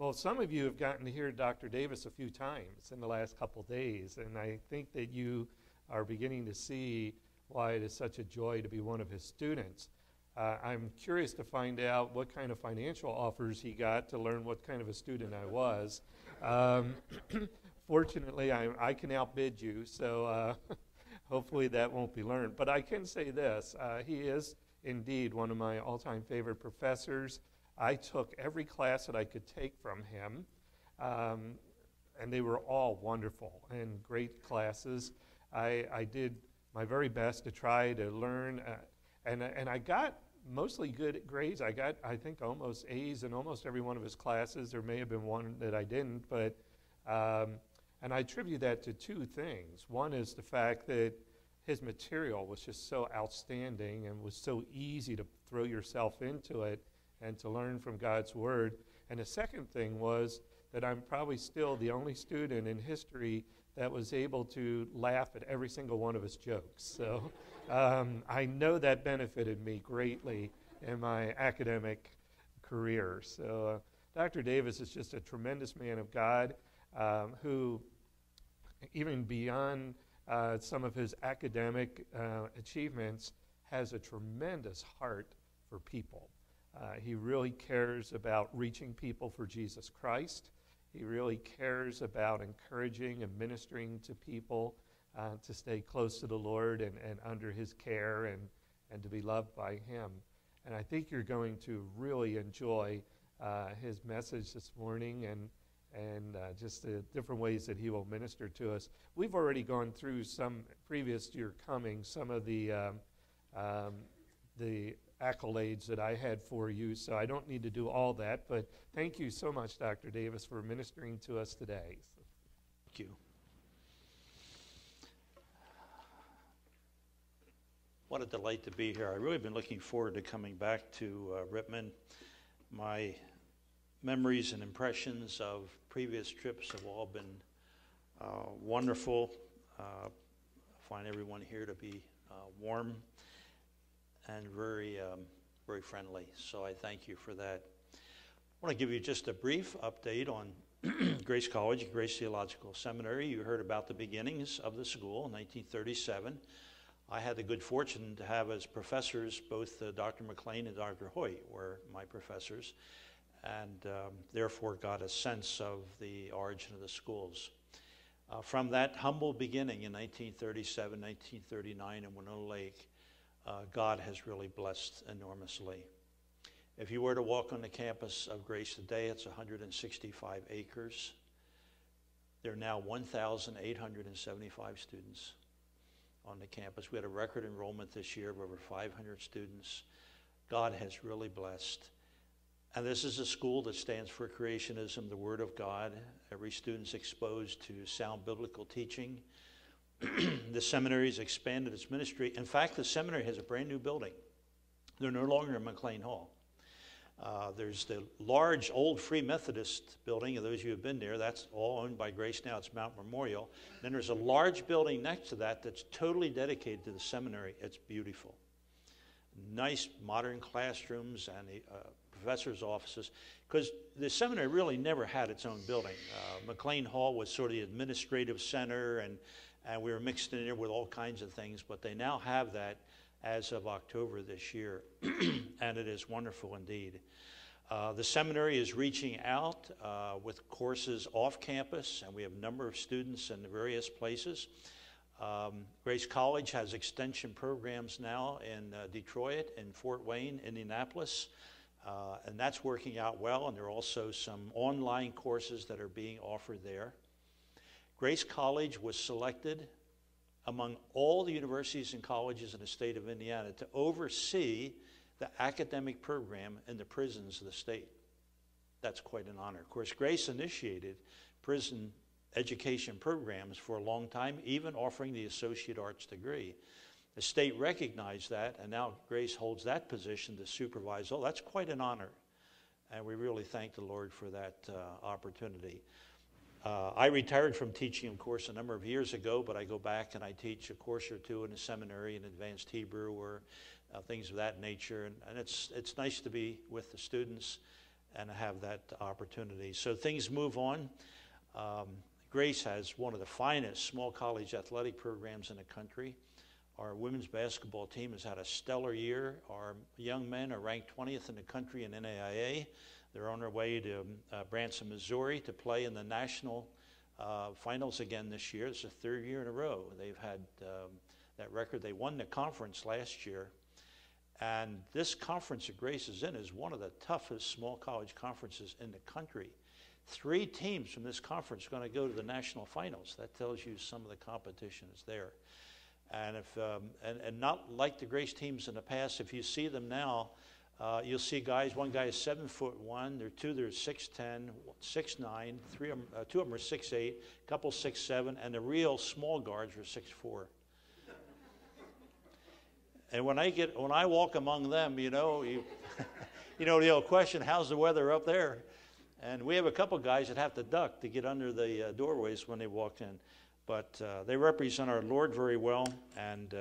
Well, some of you have gotten to hear Dr. Davis a few times in the last couple days, and I think that you are beginning to see why it is such a joy to be one of his students. I'm curious to find out what kind of financial offers he got to learn what kind of a student I was. Fortunately, I can outbid you, so hopefully that won't be learned. But I can say this, he is indeed one of my all-time favorite professors. I took every class that I could take from him, and they were all wonderful and great classes. I did my very best to try to learn, and I got mostly good grades. I got, I think, almost A's in almost every one of his classes. There may have been one that I didn't, but and I attribute that to two things. One is the fact that his material was just so outstanding and was so easy to throw yourself into it and to learn from God's Word. And the second thing was that I'm probably still the only student in history that was able to laugh at every single one of his jokes. So I know that benefited me greatly in my academic career. So Dr. Davis is just a tremendous man of God who, even beyond some of his academic achievements, has a tremendous heart for people. He really cares about reaching people for Jesus Christ. He really cares about encouraging and ministering to people to stay close to the Lord and under his care and to be loved by him. And I think you're going to really enjoy his message this morning and just the different ways that he will minister to us. We've already gone through some, previous to your coming, some of the accolades that I had for you, so I don't need to do all that, but thank you so much, Dr. Davis, for ministering to us today. Thank you. What a delight to be here. I've really been looking forward to coming back to Rittman. My memories and impressions of previous trips have all been wonderful. I find everyone here to be warm and very, very friendly. So I thank you for that. I want to give you just a brief update on Grace College and Grace Theological Seminary. You heard about the beginnings of the school in 1937. I had the good fortune to have as professors both Dr. McLean and Dr. Hoyt were my professors, and therefore got a sense of the origin of the schools. From that humble beginning in 1937, 1939 in Winona Lake, God has really blessed enormously. If you were to walk on the campus of Grace today, it's 165 acres. There are now 1,875 students on the campus. We had a record enrollment this year of over 500 students. God has really blessed. And this is a school that stands for creationism, the Word of God. Every student's exposed to sound biblical teaching. The seminary has expanded its ministry. In fact, the seminary has a brand new building. They're no longer in McLean Hall. There's the large old Free Methodist building, and those of you who have been there, that's all owned by Grace now. It's Mount Memorial. Then there's a large building next to that that's totally dedicated to the seminary. It's beautiful. Nice modern classrooms and the professors' offices, because the seminary really never had its own building. McLean Hall was sort of the administrative center, and we were mixed in there with all kinds of things, but they now have that as of October this year, and it is wonderful indeed. The seminary is reaching out with courses off campus, and we have a number of students in various places. Grace College has extension programs now in Detroit, in Fort Wayne, Indianapolis, and that's working out well, and there are also some online courses that are being offered there. Grace College was selected among all the universities and colleges in the state of Indiana to oversee the academic program in the prisons of the state. That's quite an honor. Of course, Grace initiated prison education programs for a long time, even offering the associate arts degree. The state recognized that, and now Grace holds that position to supervise. Oh, that's quite an honor, and we really thank the Lord for that opportunity. I retired from teaching, of course, a number of years ago, but I go back and I teach a course or two in the seminary in advanced Hebrew or things of that nature. And it's nice to be with the students and have that opportunity. So things move on. Grace has one of the finest small college athletic programs in the country. Our women's basketball team has had a stellar year. Our young men are ranked 20th in the country in NAIA. They're on their way to Branson, Missouri to play in the national finals again this year. It's the third year in a row. They've had that record. They won the conference last year. And this conference that Grace is in is one of the toughest small college conferences in the country. 3 teams from this conference are going to go to the national finals. That tells you some of the competition is there. And if and not like the Grace teams in the past, if you see them now, you'll see guys. One guy is 7'1". There are 2 that are 6'10", 6'9". 2 of them are 6'8", a couple 6'7", and the real small guards are 6'4". And when I walk among them, you know the old question, how's the weather up there? And we have a couple guys that have to duck to get under the doorways when they walk in. But they represent our Lord very well, and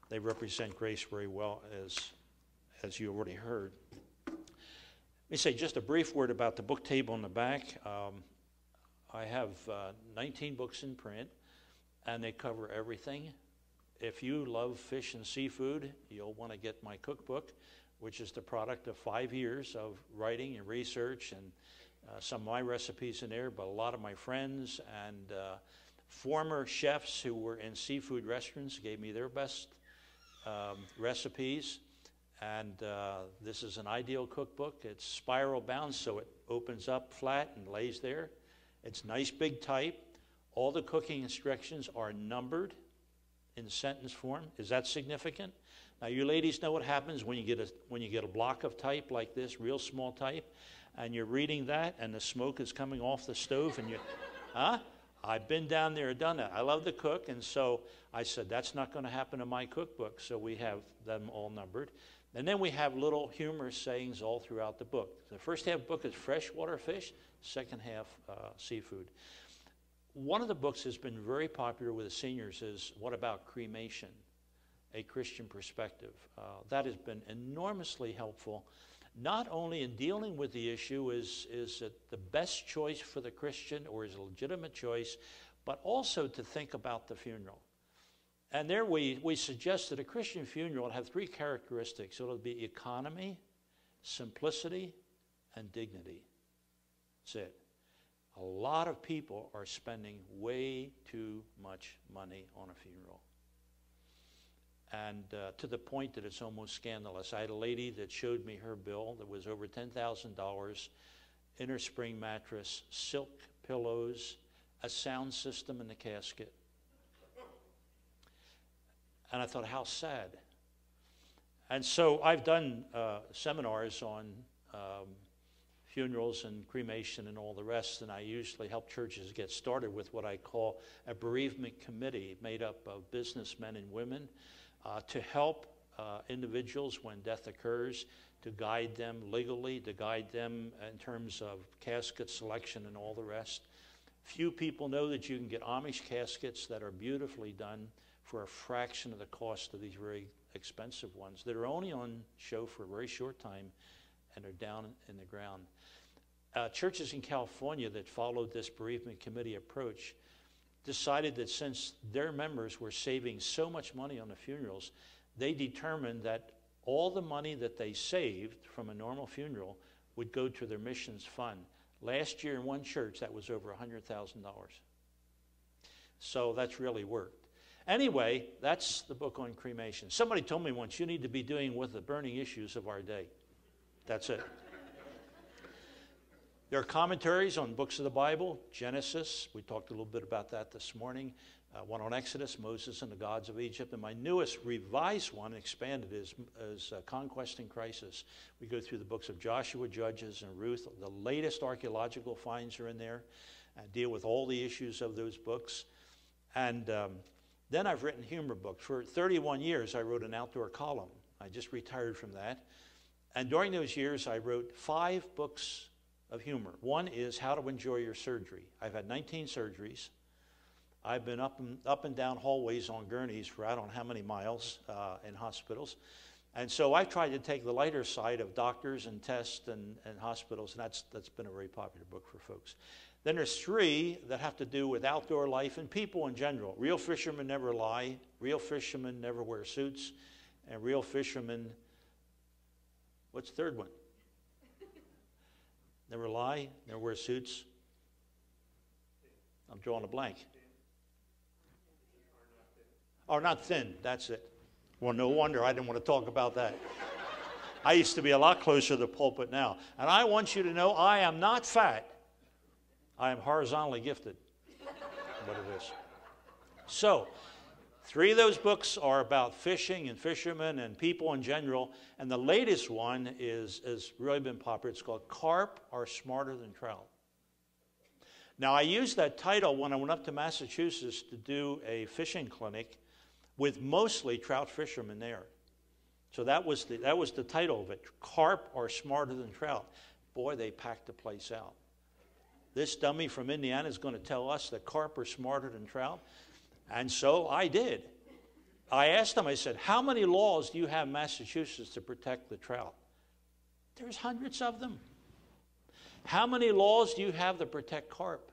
they represent Grace very well, as you already heard. Let me say just a brief word about the book table in the back. I have 19 books in print, and they cover everything. If you love fish and seafood, you'll want to get my cookbook, which is the product of 5 years of writing and research, and some of my recipes in there, but a lot of my friends and former chefs who were in seafood restaurants gave me their best recipes. And this is an ideal cookbook. It's spiral bound, so it opens up flat and lays there. It's nice big type. All the cooking instructions are numbered in sentence form. Is that significant? Now, you ladies know what happens when you get a block of type like this, real small type, and you're reading that, and the smoke is coming off the stove, and you, huh? I've been down there and done that. I love to cook, and so I said, that's not going to happen in my cookbook, so we have them all numbered. And then we have little humorous sayings all throughout the book. The first half of the book is freshwater fish, second half seafood. One of the books that's been very popular with the seniors is What About Cremation? A Christian Perspective. That has been enormously helpful, not only in dealing with the issue, is it the best choice for the Christian or is a legitimate choice, but also to think about the funeral. And there we suggest that a Christian funeral would have 3 characteristics. It'll be economy, simplicity, and dignity. That's it. A lot of people are spending way too much money on a funeral. And to the point that it's almost scandalous. I had a lady that showed me her bill that was over $10,000, inner spring mattress, silk pillows, a sound system in the casket. And I thought, how sad. And so I've done seminars on funerals and cremation and all the rest, and I usually help churches get started with what I call a bereavement committee made up of businessmen and women to help individuals when death occurs, to guide them legally, to guide them in terms of casket selection and all the rest. Few people know that you can get Amish caskets that are beautifully done for a fraction of the cost of these very expensive ones that are only on show for a very short time and are down in the ground. Churches in California that followed this bereavement committee approach decided that since their members were saving so much money on the funerals, they determined that all the money that they saved from a normal funeral would go to their missions fund. Last year in one church, that was over $100,000. So that's really worked. Anyway, that's the book on cremation. Somebody told me once, you need to be doing with the burning issues of our day. That's it. There are commentaries on books of the Bible, Genesis. We talked a little bit about that this morning. One on Exodus, Moses and the gods of Egypt. And my newest revised one, expanded, is Conquest and Crisis. We go through the books of Joshua, Judges, and Ruth. The latest archaeological finds are in there and deal with all the issues of those books. And then I've written humor books. For 31 years, I wrote an outdoor column. I just retired from that. And during those years, I wrote 5 books of humor. One is How to Enjoy Your Surgery. I've had 19 surgeries. I've been up and down hallways on gurneys for I don't know how many miles in hospitals. And so I've tried to take the lighter side of doctors and tests and hospitals, and that's been a very popular book for folks. Then there's 3 that have to do with outdoor life and people in general. Real fishermen never lie. Real fishermen never wear suits. And real fishermen, what's the third one? Never lie, never wear suits. I'm drawing a blank. Or not thin, that's it. Well, no wonder I didn't want to talk about that. I used to be a lot closer to the pulpit now. And I want you to know I am not fat. I am horizontally gifted. What it is. So, 3 of those books are about fishing and fishermen and people in general. And the latest one has really been popular. It's called Carp Are Smarter Than Trout. Now, I used that title when I went up to Massachusetts to do a fishing clinic with mostly trout fishermen there. So that was the title of it. Carp Are Smarter Than Trout. Boy, they packed the place out. This dummy from Indiana is going to tell us that carp are smarter than trout. And so I did. I asked them, I said, how many laws do you have in Massachusetts to protect the trout? There's hundreds of them. How many laws do you have to protect carp?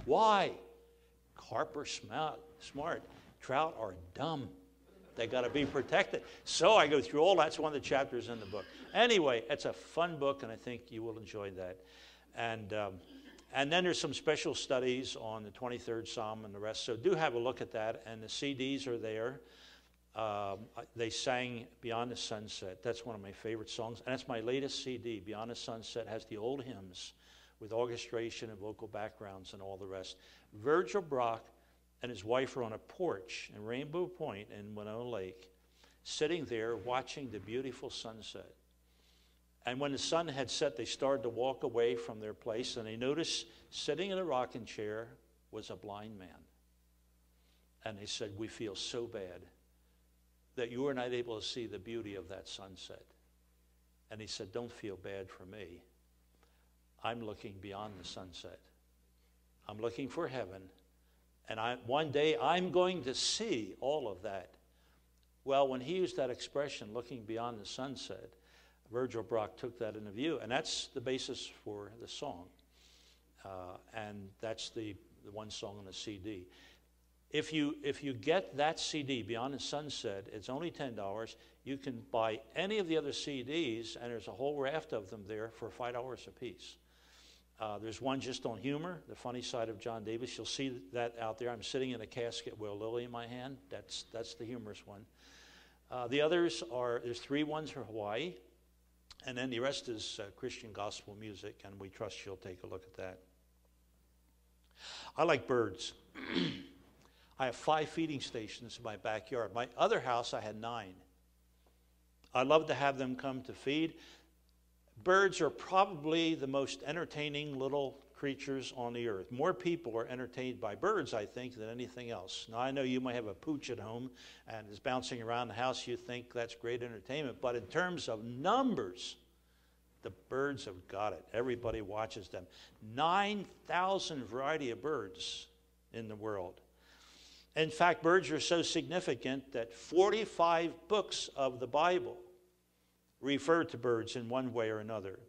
Why? Carp are smart. Trout are dumb. They got to be protected. So I go through all that. That's one of the chapters in the book. Anyway, it's a fun book, and I think you will enjoy that. And then there's some special studies on the 23rd Psalm and the rest. So do have a look at that. And the CDs are there. They sang Beyond the Sunset. That's one of my favorite songs. And that's my latest CD. Beyond the Sunset has the old hymns with orchestration and vocal backgrounds and all the rest. Virgil Brock and his wife are on a porch in Rainbow Point in Winona Lake, sitting there watching the beautiful sunset. And when the sun had set, they started to walk away from their place, and they noticed sitting in a rocking chair was a blind man. And they said, we feel so bad that you were not able to see the beauty of that sunset. And he said, don't feel bad for me. I'm looking beyond the sunset. I'm looking for heaven. And one day I'm going to see all of that. Well, when he used that expression, looking beyond the sunset, Virgil Brock took that into view, and that's the basis for the song. And that's the one song on the CD. If you get that CD, Beyond the Sunset, it's only $10. You can buy any of the other CDs, and there's a whole raft of them there for $5 a piece. There's one just on humor, the funny side of John Davis. You'll see that out there. I'm sitting in a casket with a lily in my hand. That's the humorous one. The others are, there's 3 ones for Hawaii, and then the rest is Christian gospel music, and we trust you'll take a look at that. I like birds. I have 5 feeding stations in my backyard. My other house, I had 9. I love to have them come to feed. Birds are probably the most entertaining little creatures on the earth. More people are entertained by birds, I think, than anything else. Now, I know you might have a pooch at home and is bouncing around the house. You think that's great entertainment. But in terms of numbers, the birds have got it. Everybody watches them. 9,000 variety of birds in the world. In fact, birds are so significant that 45 books of the Bible refer to birds in one way or another.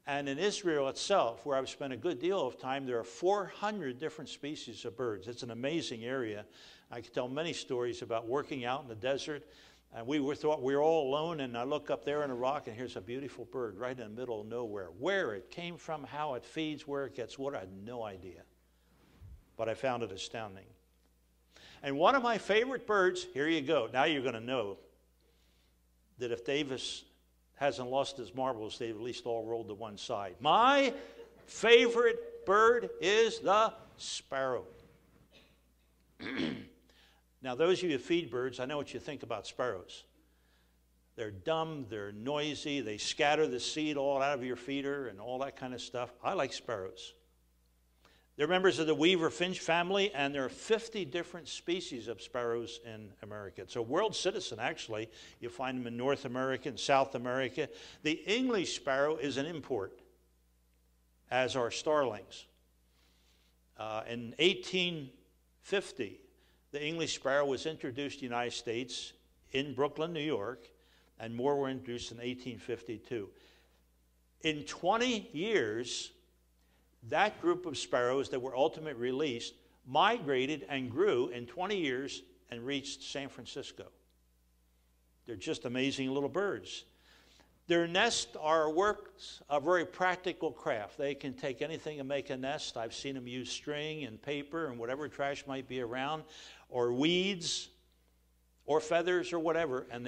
And in Israel itself, where I've spent a good deal of time, there are 400 different species of birds. It's an amazing area. I could tell many stories about working out in the desert. And we thought we were all alone, and I look up there in a rock, and here's a beautiful bird right in the middle of nowhere. Where it came from, how it feeds, where it gets water, I had no idea. But I found it astounding. And one of my favorite birds, here you go. Now you're going to know that if Davis hasn't lost his marbles, they've at least all rolled to one side. My favorite bird is the sparrow. Now, those of you who feed birds, I know what you think about sparrows. They're dumb, they're noisy, they scatter the seed all out of your feeder and all that kind of stuff. I like sparrows. They're members of the weaver finch family, and there are 50 different species of sparrows in America. It's a world citizen, actually. You find them in North America and South America. The English sparrow is an import, as are starlings. In 1850, the English sparrow was introduced to the United States. in Brooklyn, New York, and more were introduced in 1852. In 20 years, that group of sparrows that were ultimately released migrated and grew in 20 years and reached San Francisco. They're just amazing little birds. Their nests are works of very practical craft. They can take anything and make a nest. I've seen them use string and paper and whatever trash might be around, or weeds, or feathers, or whatever, and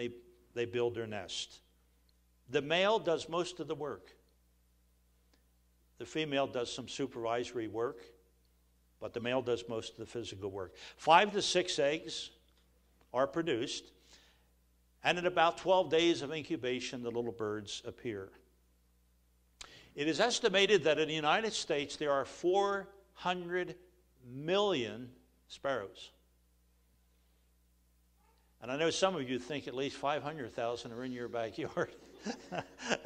they build their nest. The male does most of the work. The female does some supervisory work, but the male does most of the physical work. 5 to 6 eggs are produced, and in about 12 days of incubation, the little birds appear. It is estimated that in the United States there are 400 million sparrows. And I know some of you think at least 500,000 are in your backyard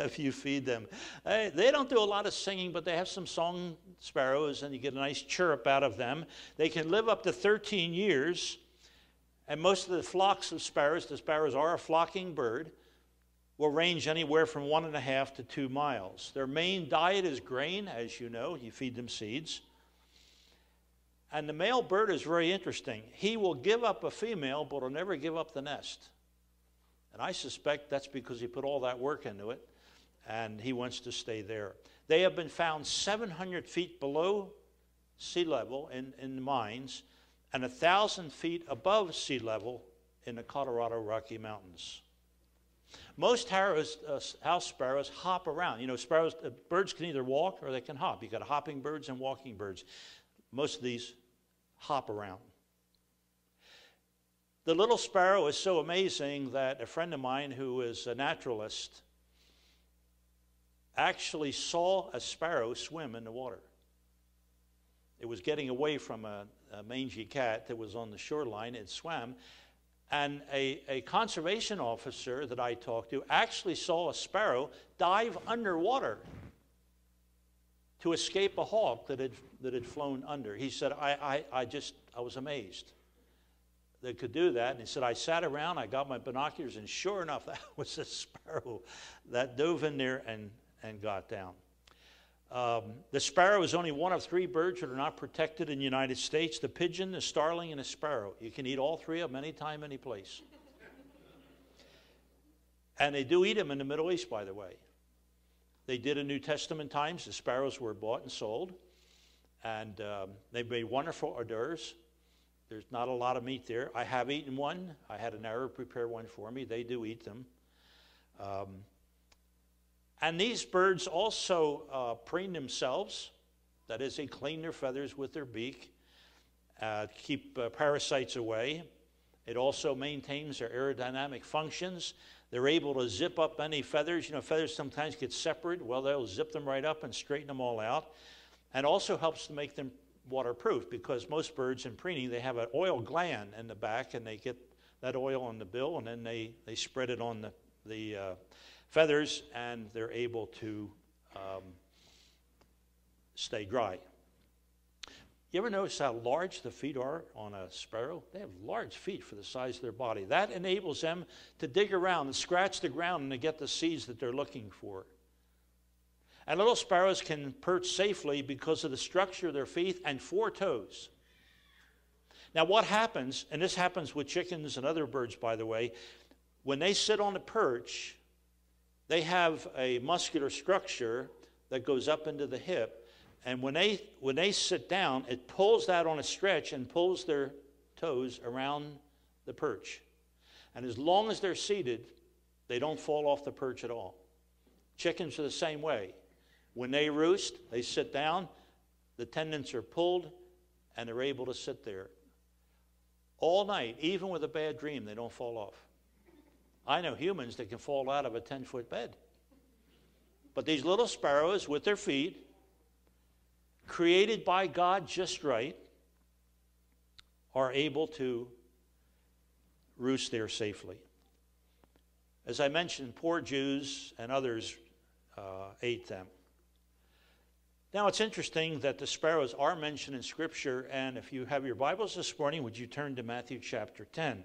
if you feed them. They don't do a lot of singing, but they have some song sparrows, and you get a nice chirp out of them. They can live up to 13 years. And most of the flocks of sparrows, the sparrows are a flocking bird, will range anywhere from 1.5 to 2 miles. Their main diet is grain, as you know. You feed them seeds. And the male bird is very interesting. He will give up a female, but will never give up the nest. And I suspect that's because he put all that work into it, and he wants to stay there. They have been found 700 feet below sea level in the mines, and 1,000 feet above sea level in the Colorado Rocky Mountains. Most house sparrows hop around. You know, birds can either walk or they can hop. You've got hopping birds and walking birds. Most of these hop around. The little sparrow is so amazing that a friend of mine who is a naturalist actually saw a sparrow swim in the water. It was getting away from a mangy cat that was on the shoreline. It swam. And a conservation officer that I talked to actually saw a sparrow dive underwater to escape a hawk that had flown under. He said, I was amazed they could do that. And he said, I sat around, I got my binoculars, and sure enough, that was a sparrow that dove in there and got down. The sparrow is only one of 3 birds that are not protected in the United States: the pigeon, the starling, and the sparrow. You can eat all 3 of them anytime, any place. And they do eat them in the Middle East, by the way. They did in New Testament times. The sparrows were bought and sold, and they made wonderful hors d'oeuvres. There's not a lot of meat there. I have eaten one. I had an Arab prepare one for me. They do eat them. And these birds also preen themselves. That is, they clean their feathers with their beak, keep parasites away. It also maintains their aerodynamic functions. They're able to zip up any feathers. You know, feathers sometimes get separated. Well, they'll zip them right up and straighten them all out. And also helps to make them waterproof, because most birds in preening, they have an oil gland in the back, and they get that oil on the bill, and then they spread it on the feathers, and they're able to stay dry. You ever notice how large the feet are on a sparrow? They have large feet for the size of their body. That enables them to dig around and scratch the ground and to get the seeds that they're looking for. And little sparrows can perch safely because of the structure of their feet and 4 toes. Now what happens, and this happens with chickens and other birds, by the way, when they sit on the perch, they have a muscular structure that goes up into the hip, and when they sit down, it pulls that on a stretch and pulls their toes around the perch. And as long as they're seated, they don't fall off the perch at all. Chickens are the same way. When they roost, they sit down, the tendons are pulled, and they're able to sit there. All night, even with a bad dream, they don't fall off. I know humans that can fall out of a 10-foot bed. But these little sparrows with their feet, created by God just right, are able to roost there safely. As I mentioned, poor Jews and others ate them. Now, it's interesting that the sparrows are mentioned in Scripture, and if you have your Bibles this morning, would you turn to Matthew chapter 10?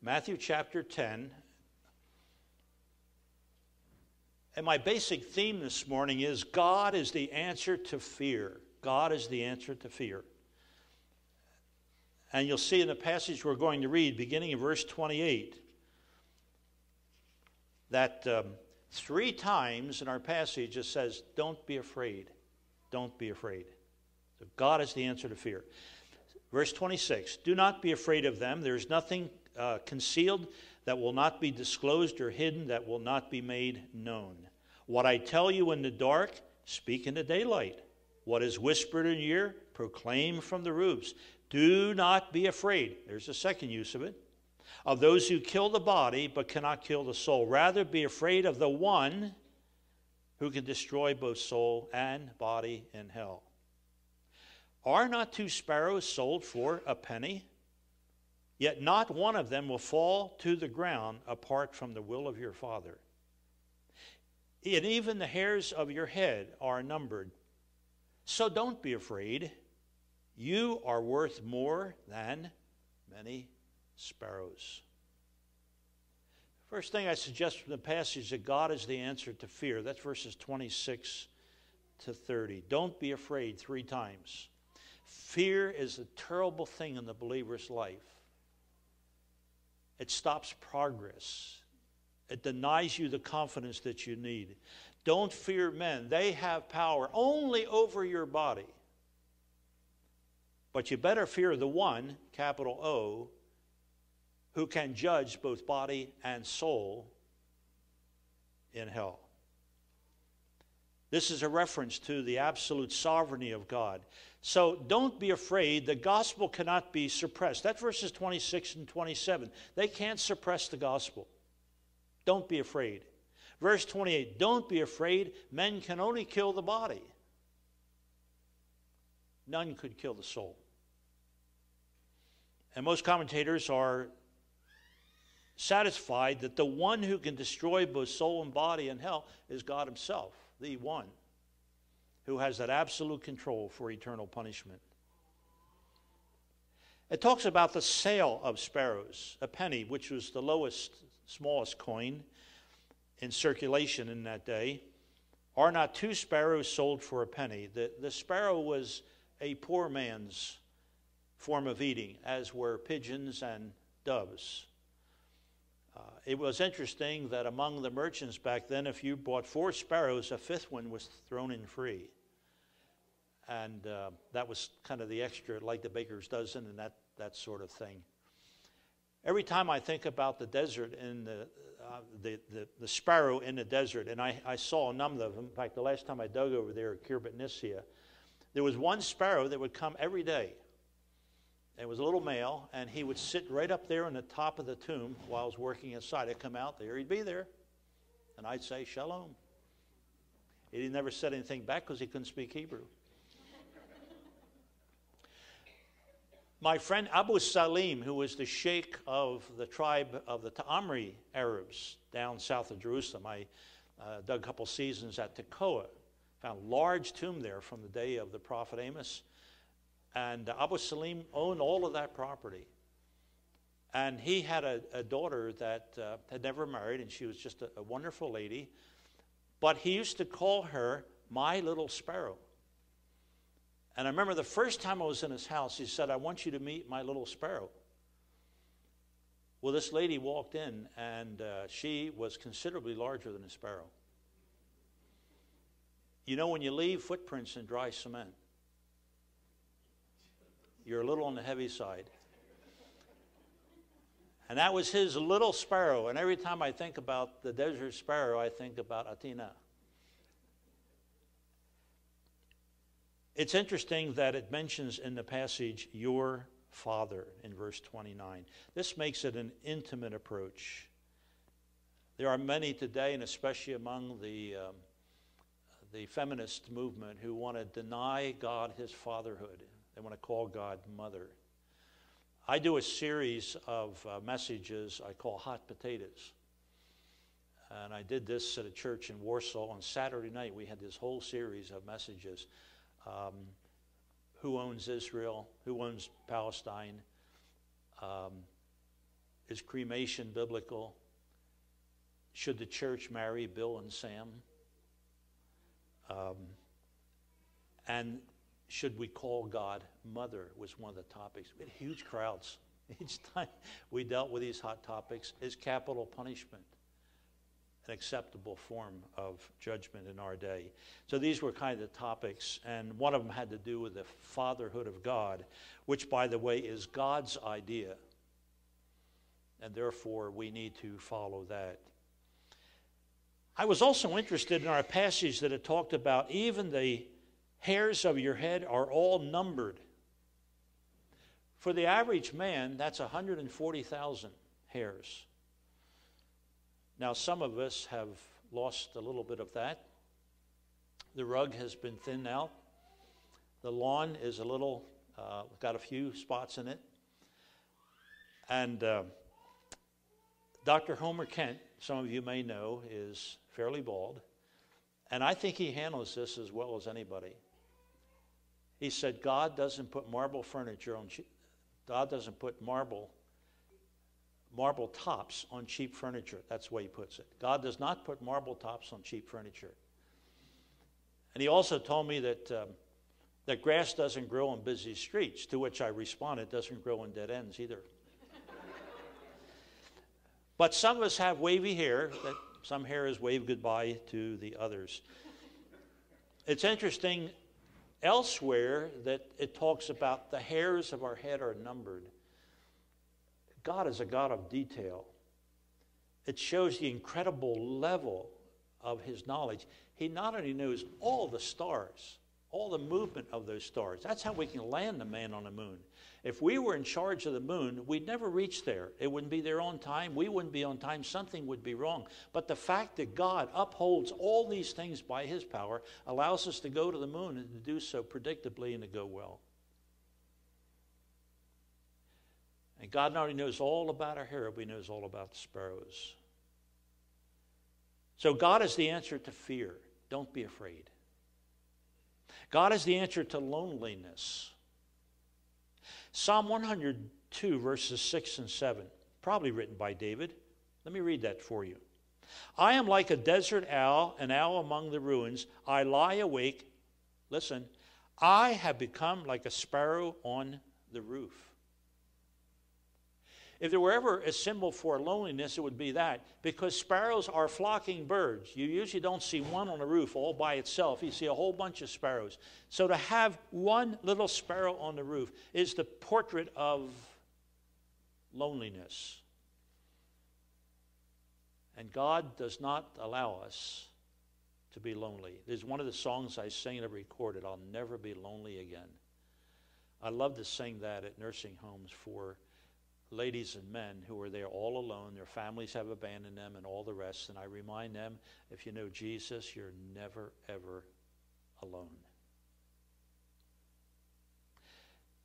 Matthew chapter 10. And my basic theme this morning is God is the answer to fear. God is the answer to fear. And you'll see in the passage we're going to read, beginning in verse 28, that 3 times in our passage it says, don't be afraid. Don't be afraid. So God is the answer to fear. Verse 26, do not be afraid of them. There is nothing concealed that will not be disclosed, or hidden that will not be made known. What I tell you in the dark, speak in the daylight. What is whispered in your ear, proclaim from the roofs. Do not be afraid. There's a second use of it. Of those who kill the body but cannot kill the soul. Rather be afraid of the one who can destroy both soul and body in hell. Are not 2 sparrows sold for a penny? Yet not one of them will fall to the ground apart from the will of your Father. And even the hairs of your head are numbered. So don't be afraid. You are worth more than many sparrows. First thing I suggest from the passage, that God is the answer to fear. That's verses 26 to 30. Don't be afraid 3 times. Fear is a terrible thing in the believer's life. It stops progress. It denies you the confidence that you need. Don't fear men. They have power only over your body. But you better fear the one, capital O, who can judge both body and soul in hell. This is a reference to the absolute sovereignty of God. So don't be afraid. The gospel cannot be suppressed. That's verses 26 and 27. They can't suppress the gospel. Don't be afraid. Verse 28, don't be afraid. Men can only kill the body. None could kill the soul. And most commentators are satisfied that the one who can destroy both soul and body in hell is God himself, the one who has that absolute control for eternal punishment. It talks about the sale of sparrows, a penny, which was the lowest, smallest coin in circulation in that day. Are not 2 sparrows sold for a penny? The sparrow was a poor man's form of eating, as were pigeons and doves. It was interesting that among the merchants back then, if you bought 4 sparrows, a 5th one was thrown in free. And that was kind of the extra, like the baker's dozen and that sort of thing. Every time I think about the desert and the sparrow in the desert, and I saw a number of them. In fact, the last time I dug over there at Kirbet Nissia, there was one sparrow that would come every day. It was a little male, and he would sit right up there on the top of the tomb while I was working inside. I'd come out there, he'd be there, and I'd say, Shalom. He never said anything back because he couldn't speak Hebrew. My friend Abu Salim, who was the sheikh of the tribe of the Ta'amri Arabs down south of Jerusalem, I dug a couple seasons at Tekoa, found a large tomb there from the day of the prophet Amos. And Abu Salim owned all of that property. And he had a daughter that had never married, and she was just a wonderful lady. But he used to call her my little sparrow. And I remember the first time I was in his house, he said, I want you to meet my little sparrow. Well, this lady walked in, and she was considerably larger than a sparrow. You know, when you leave footprints in dry cement, you're a little on the heavy side. And that was his little sparrow. And every time I think about the desert sparrow, I think about Atina. It's interesting that it mentions in the passage, your Father, in verse 29. This makes it an intimate approach. There are many today, and especially among the feminist movement, who want to deny God his fatherhood. They want to call God mother. I do a series of messages I call hot potatoes. And I did this at a church in Warsaw on Saturday night. We had this whole series of messages. Who owns Israel? Who owns Palestine? Is cremation biblical? Should the church marry Bill and Sam? And should we call God Mother was one of the topics. We had huge crowds. Each time we dealt with these hot topics. Is capital punishment an acceptable form of judgment in our day? So these were kind of the topics, and one of them had to do with the fatherhood of God, which, by the way, is God's idea, and therefore we need to follow that. I was also interested in our passage that it talked about even the hairs of your head are all numbered. For the average man, that's 140,000 hairs. Now, some of us have lost a little bit of that. The rug has been thinned out. The lawn is a little, got a few spots in it. And Dr. Homer Kent, some of you may know, is fairly bald. And I think he handles this as well as anybody. He said, God doesn't put marble furniture on, God doesn't put marble tops on cheap furniture. That's the way he puts it. God does not put marble tops on cheap furniture. And he also told me that grass doesn't grow on busy streets, to which I responded, it doesn't grow in dead ends either. But some of us have wavy hair, that some hair is waved goodbye to the others. It's interesting elsewhere that it talks about the hairs of our head are numbered. God is a God of detail. It shows the incredible level of his knowledge. He not only knows all the stars, all the movement of those stars. That's how we can land the man on the moon. If we were in charge of the moon, we'd never reach there. It wouldn't be there on time. We wouldn't be on time. Something would be wrong. But the fact that God upholds all these things by his power allows us to go to the moon and to do so predictably and to go well. And God not only knows all about our hair, but he knows all about the sparrows. So God is the answer to fear. Don't be afraid. God is the answer to loneliness. Psalm 102, verses 6 and 7, probably written by David. Let me read that for you. I am like a desert owl, an owl among the ruins. I lie awake. Listen, I have become like a sparrow on the roof. If there were ever a symbol for loneliness, it would be that, because sparrows are flocking birds. You usually don't see one on the roof all by itself. You see a whole bunch of sparrows. So to have one little sparrow on the roof is the portrait of loneliness. And God does not allow us to be lonely. There's one of the songs I sing and I recorded, I'll never be lonely again. I love to sing that at nursing homes for ladies and men who are there all alone. Their families have abandoned them and all the rest. And I remind them, if you know Jesus, you're never, ever alone.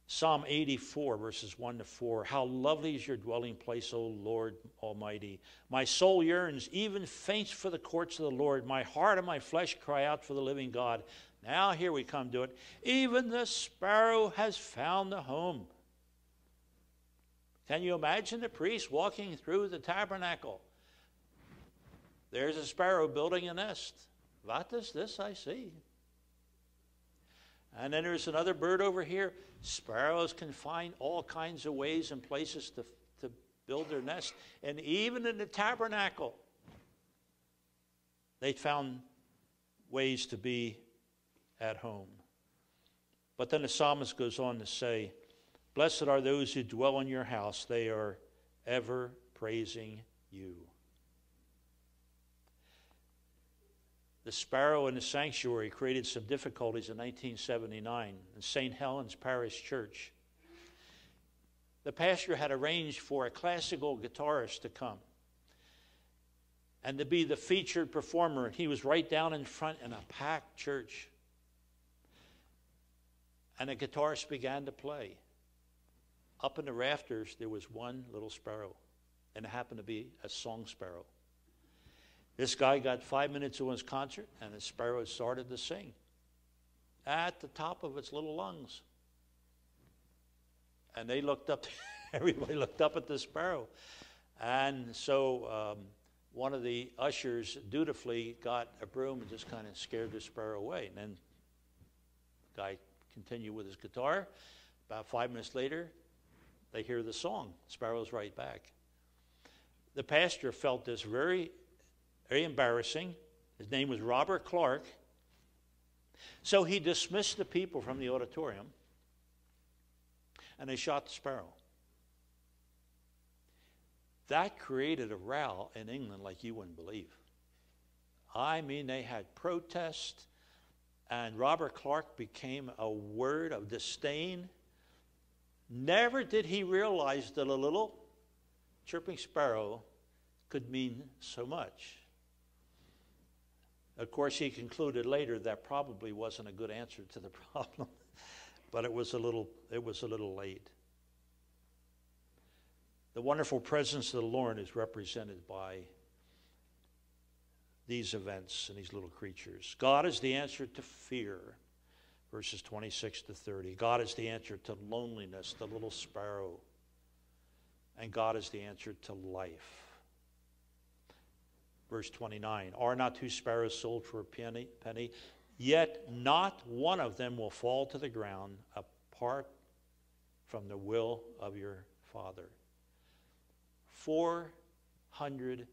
Psalm 84, verses 1 to 4. How lovely is your dwelling place, O Lord Almighty. My soul yearns, even faints for the courts of the Lord. My heart and my flesh cry out for the living God. Now here we come to it. Even the sparrow has found a home. Can you imagine the priest walking through the tabernacle? There's a sparrow building a nest. What is this I see? And then there's another bird over here. Sparrows can find all kinds of ways and places to build their nest. And even in the tabernacle, they found ways to be at home. But then the psalmist goes on to say, blessed are those who dwell in your house. They are ever praising you. The sparrow in the sanctuary created some difficulties in 1979 in St. Helens Parish Church. The pastor had arranged for a classical guitarist to come and to be the featured performer. And he was right down in front in a packed church. And the guitarist began to play. Up in the rafters, there was one little sparrow, and it happened to be a song sparrow. This guy got 5 minutes of his concert, and the sparrow started to sing at the top of its little lungs. And they looked up, everybody looked up at the sparrow. And so one of the ushers dutifully got a broom and just kind of scared the sparrow away. And then the guy continued with his guitar. About 5 minutes later, they hear the song. Sparrow's right back. The pastor felt this very, very embarrassing. His name was Robert Clark. So he dismissed the people from the auditorium, and they shot the sparrow. That created a row in England like you wouldn't believe. I mean, they had protests, and Robert Clark became a word of disdain. Never did he realize that a little chirping sparrow could mean so much. Of course, he concluded later that probably wasn't a good answer to the problem, but it was a little late. The wonderful presence of the Lord is represented by these events and these little creatures. God is the answer to fear, verses 26 to 30. God is the answer to loneliness, the little sparrow. And God is the answer to life. Verse 29, are not 2 sparrows sold for a penny? Yet not one of them will fall to the ground apart from the will of your Father. 400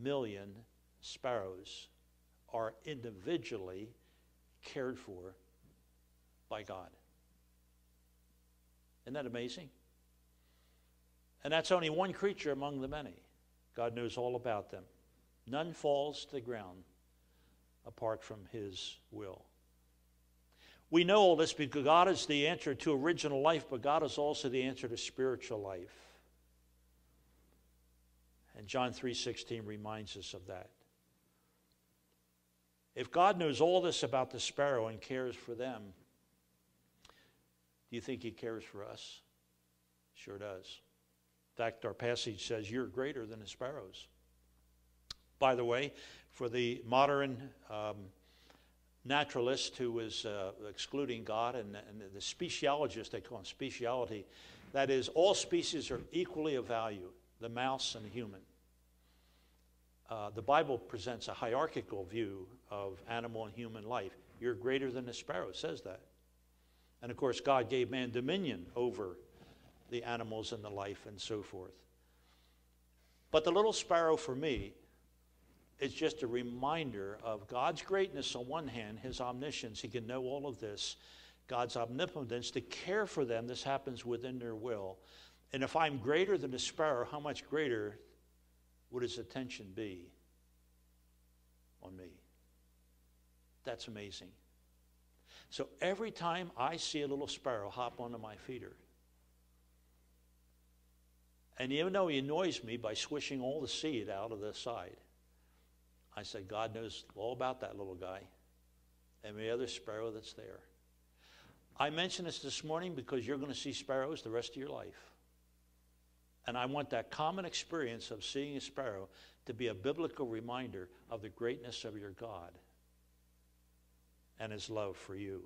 million sparrows are individually cared for by God. Isn't that amazing? And that's only one creature among the many. God knows all about them. None falls to the ground apart from his will. We know all this because God is the answer to original life, but God is also the answer to spiritual life. And John 3:16 reminds us of that. If God knows all this about the sparrow and cares for them, do you think he cares for us? Sure does. In fact, our passage says, you're greater than the sparrows. By the way, for the modern naturalist who is excluding God and the speciologist, they call him speciality, that is, all species are equally of value, the mouse and the human. The Bible presents a hierarchical view of animal and human life. You're greater than the sparrow, it says that. And of course, God gave man dominion over the animals and the life and so forth. But the little sparrow for me is just a reminder of God's greatness on one hand, his omniscience, he can know all of this, God's omnipotence, to care for them, this happens within their will. And if I'm greater than the sparrow, how much greater would his attention be on me? That's amazing. So every time I see a little sparrow hop onto my feeder, and even though he annoys me by swishing all the seed out of the side, I said, God knows all about that little guy and the other sparrow that's there. I mention this morning because you're going to see sparrows the rest of your life. And I want that common experience of seeing a sparrow to be a biblical reminder of the greatness of your God and his love for you.